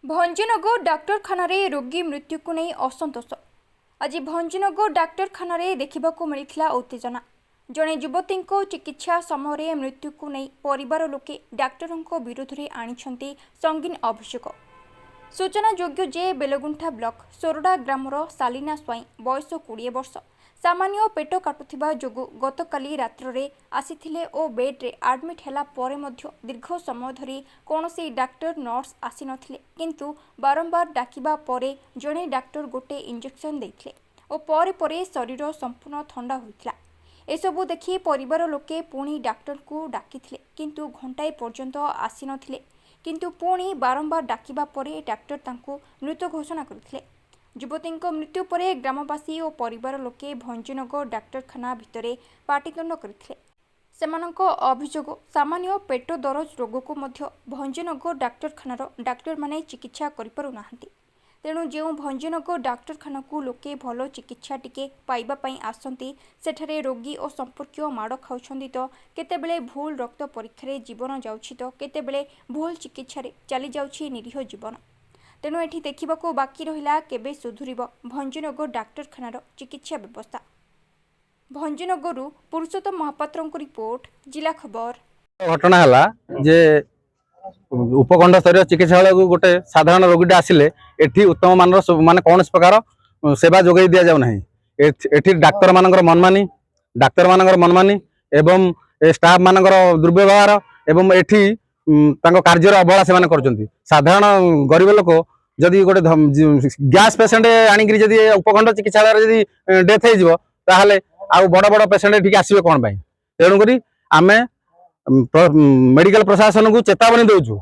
भंजनगर डाक्तखाना रोगी मृत्यु को नहीं असंतोष। आज भंजनगर डाक्तखाना देखा मिलता उत्तेजना। जड़े युवती चिकित्सा समय मृत्यु को नहीं परिवार लोके डाक्तरों विरोध में आनी संगीन अभियोग। सूचना योग्य जे बेलगुंठा ब्लॉक सोरडा ग्रामर सालिना स्वाई बयस 20 वर्ष सामान्य पेट काटुवा जोगु गतकाली रात्रे आसीथिले ओ बेड्रे आडमिट हैला परे मध्य दीर्घ समय धरी कौनसी डाक्टर नर्स आसी नथिले, किंतु बारंबार डाकिबा परे जड़े डाक्टर गोटे इंजेक्शन देथिले ओ परे परे शरीर संपूर्ण ठंडा होइथिला। एसबू देखि परिवार लोके पुणी डाक्टर को डाकिथिले, किंतु घंटाए पर्यंत आसी नथिले, किंतु पुणी बारंबार डाकिबा परे डाक्टर तांको मृत घोषणा करथिले। युवती मृत्यु पर ग्रामवासी और परिवार लोके भंजनगर डाक्तखाना भितर पाटितुंड करथिले। सेमानक अभियोग सामान्य पेट दरज रोग को मध्य भंजनगर डाक्तखानार डाक्तर माने चिकित्सा करिपारु नाहंती। तेणु जो भंजनगर डाक्तखाना को लोके भल चिकित्सा टिके पाइबा पई आसंती सेठारे रोगी और संपर्कीय माड़ खाउछंती तो केतेबेले भूल रक्त परीक्षा रे जीवन जाउछि तो केतेबेले भूल चिकित्सा रे चली जाउछि निरीह जीवन। तेणु एठी देखा बाकी रहिला केबे सुधुरिब भंजनगर डाक्तखानार चिकित्सा व्यवस्था। भंजनगरु पुरुषोत्तम महापात्र रिपोर्ट, जिला खबर। घटना है जे उपखंड स्तर चिकित्सालय को गोटे साधारण रोगी आसिले एठी उत्तम मानर माने कौन प्रकार सेवा जोगाई दि जाऊ नहीं। एठी डाक्तर मानकर मनमानी एवं स्टाफ मानकर दुर्व्यवहार एवं एठी कार्य अवहेला से कर साधारण गरीब लोक जदि गोटे गैस पेसेंट आनिक जदि उपखंड चिकित्सालय डेथ हो आउ बड़ बड़ पेसेंट ठीक आसवे कौन पाई। तेणुक आम मेडिकल प्रशासन को चेतावनी दौचु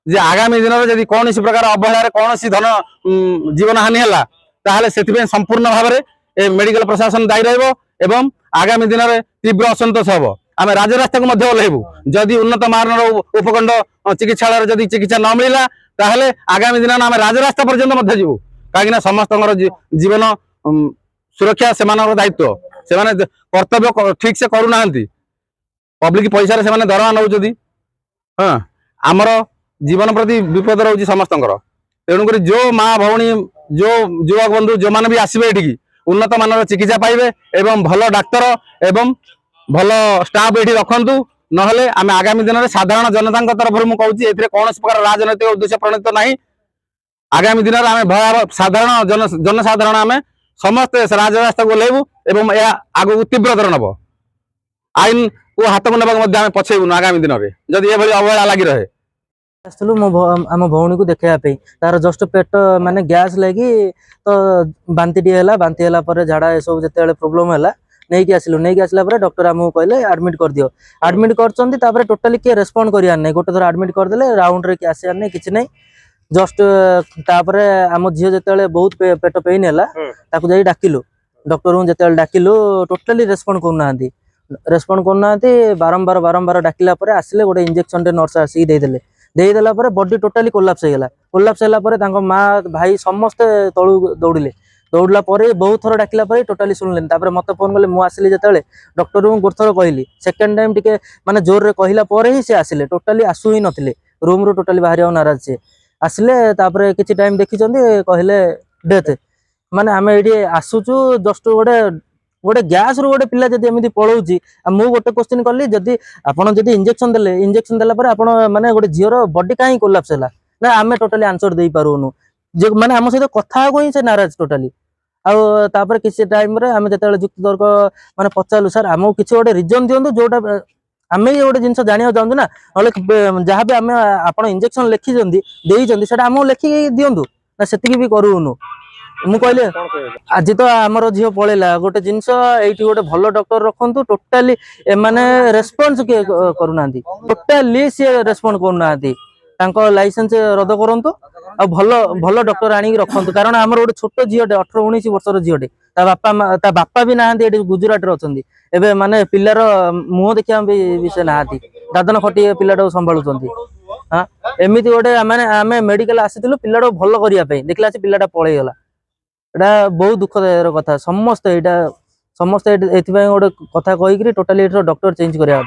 जे आगामी दिन में जदि कौन प्रकार अवहेला कौन धन जीवन हानि है से संपूर्ण भाव में मेडिकल प्रशासन दायी रहा। आगामी दिन में तीव्र असंतोष हम आम राजरास्ता को ओह्लैबू जदि उन्नत मानर उपखंड चिकित्सालय जदि चिकित्सा न मिलला ताहले आगामी दिन आम राजरास्ता पर्यंत जीवु कहीं समस्त जीवन सुरक्षा से दायित्व से कर्तव्य ठीक से करूना पब्लिक पैसा से दरमा नौ। हाँ आमर जीवन प्रति विपद रोचे समस्त। तेणुक जो माँ भौणी जो युवक बंधु जो मैंने भी आसवे ये उन्नत मानर चिकित्सा पाइबे एवं भल डाक्तर एवं भल स्टाफ ये रखु नहले आम आगामी दिन में साधारण जनता तरफ मुझे कहूँ कौन प्रकार राजनैतिक उद्देश्य प्रणीत ना। आगामी दिन में आम भयावह साधारण जनसाधारण आम समस्ते राजरास्ता को ओह्लैबू एवं आगू तीव्रतर नब आईन को हाथ को ना पछेबू आगामी दिन में जदि ये अवहेला लगी रहे। आम भौणी को देखापी तार जस्ट पेट माने गैस लगी तो बांति बांति है झाड़ा ये सब जो प्रोब्लेम है नहीं आसिलु नहीं आसला डॉक्टर आमको कहले एडमिट कर दियो। एडमिट कर टोटाली किए रेस्पॉन्ड करियार नहीं गोटे थर एडमिट करदे राउंड रे कि आसियार नहीं किछि नहीं जस्ट तापर आम झील जो बहुत पेट पेन है डाकिलु डॉक्टर को जो डाकिलु टोटाली रेस्पॉन्ड करना बारंबार बारंबार डाकिला आसिले गोटे इंजेक्शन नर्स आसिक देदेला बॉडी टोटाली कोलाप्स होगा माँ भाई समस्ते तलू दौड़े दौड़ला बहुत थर डाकिला टोटाली शुणिले मत फोन कले मुझे जो डॉक्टर को गोटे थर कहली सेकेंड टाइम टे माने जोर रे कहला ही सी आसिले टोटाली आसू ही नथिले रूम रू टोटाली बाहर नाराज सी आसिले किसी टाइम देखी कहले डेथ माने आम ये आसुचु जस्ट गोटे गोटे गैस रू गोटे पिला जब एमती पलाऊँगी मुझे गोटे क्वेश्चन कली जदि आपड़ जब इंजेक्शन देला आप माने गोटे झीर बॉडी कहीं कोलाप्स है ना आम टोटाली आंसर दे पारूनु जो माने आम सहित कथा को ही से नाराज टोटाली आउे किसी टाइम आम जो युक्ति तर्क माने पचारू सर आमको किसी गोटे रिजन दिंतु जोटा आम ये गोटे जिन जाना चाहूँ ना ना जहाँ भी आम आप इंजेक्शन लिखी से आमको लिखिक दिंतु ना से भी करूनु मु कहले आज तो आमर झील पलैला गोटे जिनस ये गोटे भल डॉक्टर रखु टोटाली माने रेस्पॉन्स किए करूना टोटाली सी रेस्पॉन्ड करूना लाइसेंस रद्द करंतु आ भल भल डॉक्टर आनिक रखु कारण आमर गोटे छोट झीटे 18-19 वर्षर झीटे बापा भी ना गुजरात रे माने पिलार मुह देखा भी से ना दादन खटी पिलाटा संभालुं। हाँ एमती गोटे माने आम मेडिकल आसीलु पिलाटा भल करने देखला पिलाटा पलैगला एटा बहुत दुखदायक कथा समस्ते गोटे कथा कहीकि टोटाली डॉक्टर चेंज करा।